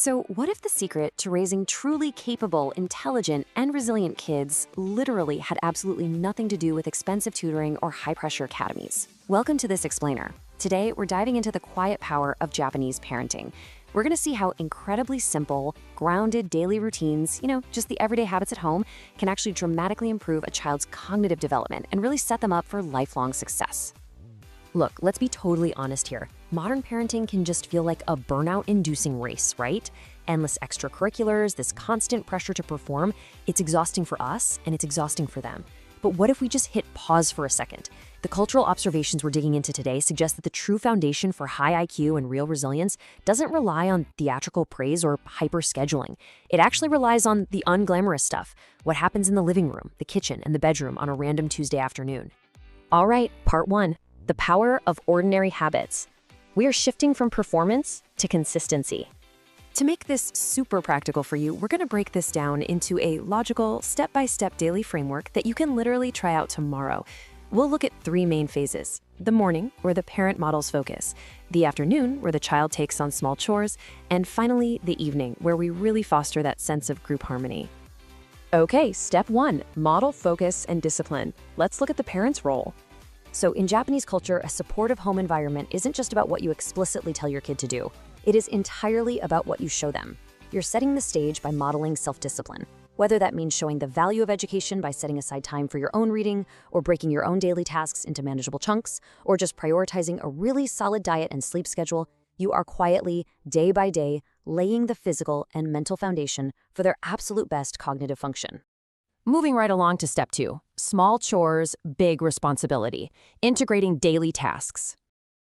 So, what if the secret to raising truly capable, intelligent, and resilient kids literally had absolutely nothing to do with expensive tutoring or high pressure academies? Welcome to This Explainer. Today, we're diving into the quiet power of Japanese parenting. We're going to see how incredibly simple, grounded daily routines, just the everyday habits at home, can actually dramatically improve a child's cognitive development and really set them up for lifelong success. Look, let's be totally honest here. Modern parenting can just feel like a burnout-inducing race, right? Endless extracurriculars, this constant pressure to perform. It's exhausting for us, and it's exhausting for them. But what if we just hit pause for a second? The cultural observations we're digging into today suggest that the true foundation for high IQ and real resilience doesn't rely on theatrical praise or hyper-scheduling. It actually relies on the unglamorous stuff, what happens in the living room, the kitchen, and the bedroom on a random Tuesday afternoon. All right, part one. The power of ordinary habits. We are shifting from performance to consistency. To make this super practical for you, we're going to break this down into a logical, step-by-step daily framework that you can literally try out tomorrow. We'll look at three main phases: the morning, where the parent models focus; the afternoon, where the child takes on small chores; and finally, the evening, where we really foster that sense of group harmony. Okay, step one, model focus and discipline. Let's look at the parent's role. So in Japanese culture, a supportive home environment isn't just about what you explicitly tell your kid to do. It is entirely about what you show them. You're setting the stage by modeling self-discipline, whether that means showing the value of education by setting aside time for your own reading, or breaking your own daily tasks into manageable chunks, or just prioritizing a really solid diet and sleep schedule. You are quietly, day by day, laying the physical and mental foundation for their absolute best cognitive function. Moving right along to step two, small chores, big responsibility, integrating daily tasks.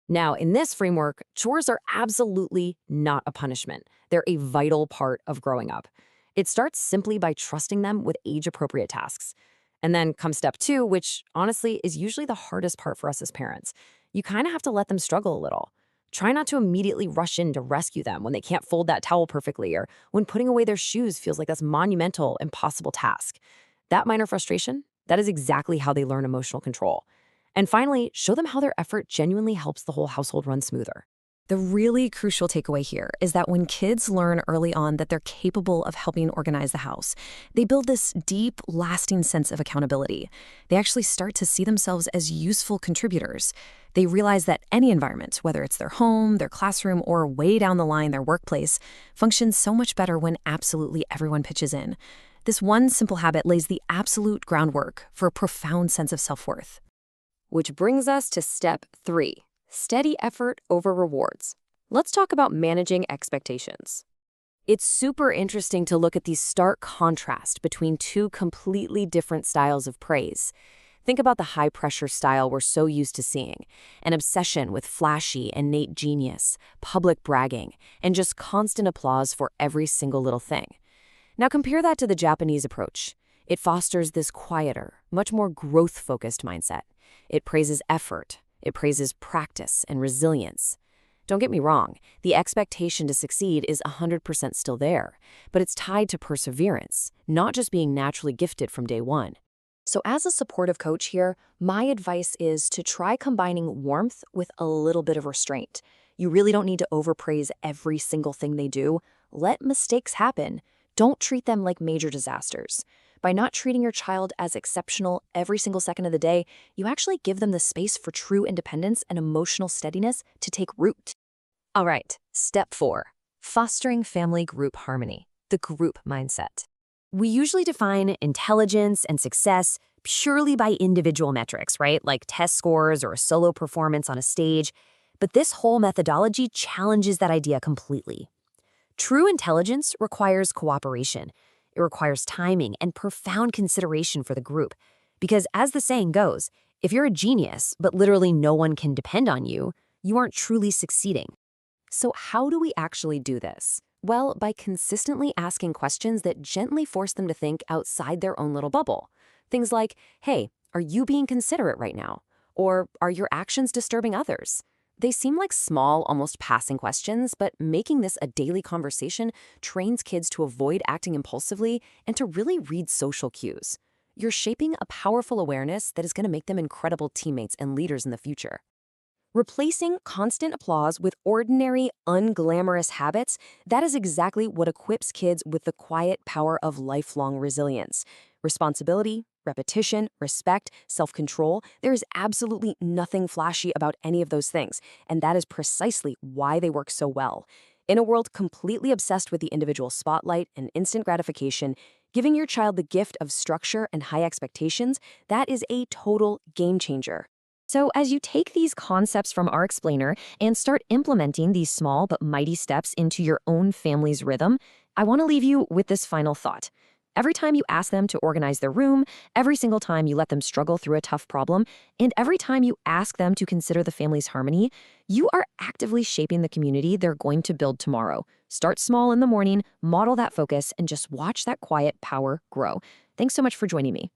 Now, in this framework, chores are absolutely not a punishment. They're a vital part of growing up. It starts simply by trusting them with age-appropriate tasks. And then comes step two, which honestly is usually the hardest part for us as parents. You kind of have to let them struggle a little. Try not to immediately rush in to rescue them when they can't fold that towel perfectly, or when putting away their shoes feels like this monumental, impossible task. That minor frustration, that is exactly how they learn emotional control. And finally, show them how their effort genuinely helps the whole household run smoother. The really crucial takeaway here is that when kids learn early on that they're capable of helping organize the house, they build this deep, lasting sense of accountability. They actually start to see themselves as useful contributors. They realize that any environment, whether it's their home, their classroom, or way down the line their workplace, functions so much better when absolutely everyone pitches in. This one simple habit lays the absolute groundwork for a profound sense of self-worth. Which brings us to step three, steady effort over rewards. Let's talk about managing expectations. It's super interesting to look at the stark contrast between two completely different styles of praise. Think about the high-pressure style we're so used to seeing, an obsession with flashy, innate genius, public bragging, and just constant applause for every single little thing. Now compare that to the Japanese approach. It fosters this quieter, much more growth-focused mindset. It praises effort. It praises practice and resilience. Don't get me wrong, the expectation to succeed is 100% still there, but it's tied to perseverance, not just being naturally gifted from day one. So as a supportive coach here, my advice is to try combining warmth with a little bit of restraint. You really don't need to overpraise every single thing they do. Let mistakes happen. Don't treat them like major disasters. By not treating your child as exceptional every single second of the day, you actually give them the space for true independence and emotional steadiness to take root. All right, step four, fostering family group harmony, the group mindset. We usually define intelligence and success purely by individual metrics, right? Like test scores or a solo performance on a stage. But this whole methodology challenges that idea completely. True intelligence requires cooperation. It requires timing and profound consideration for the group. Because as the saying goes, if you're a genius, but literally no one can depend on you, you aren't truly succeeding. So how do we actually do this? Well, by consistently asking questions that gently force them to think outside their own little bubble. Things like, hey, are you being considerate right now? Or are your actions disturbing others? They seem like small, almost passing questions, but making this a daily conversation trains kids to avoid acting impulsively and to really read social cues. You're shaping a powerful awareness that is going to make them incredible teammates and leaders in the future. Replacing constant applause with ordinary, unglamorous habits, that is exactly what equips kids with the quiet power of lifelong resilience. Responsibility, repetition, respect, self control, there is absolutely nothing flashy about any of those things, and that is precisely why they work so well. In a world completely obsessed with the individual spotlight and instant gratification, giving your child the gift of structure and high expectations, that is a total game changer. So, as you take these concepts from our explainer and start implementing these small but mighty steps into your own family's rhythm, I want to leave you with this final thought. Every time you ask them to organize their room, every single time you let them struggle through a tough problem, and every time you ask them to consider the family's harmony, you are actively shaping the community they're going to build tomorrow. Start small in the morning, model that focus, and just watch that quiet power grow. Thanks so much for joining me.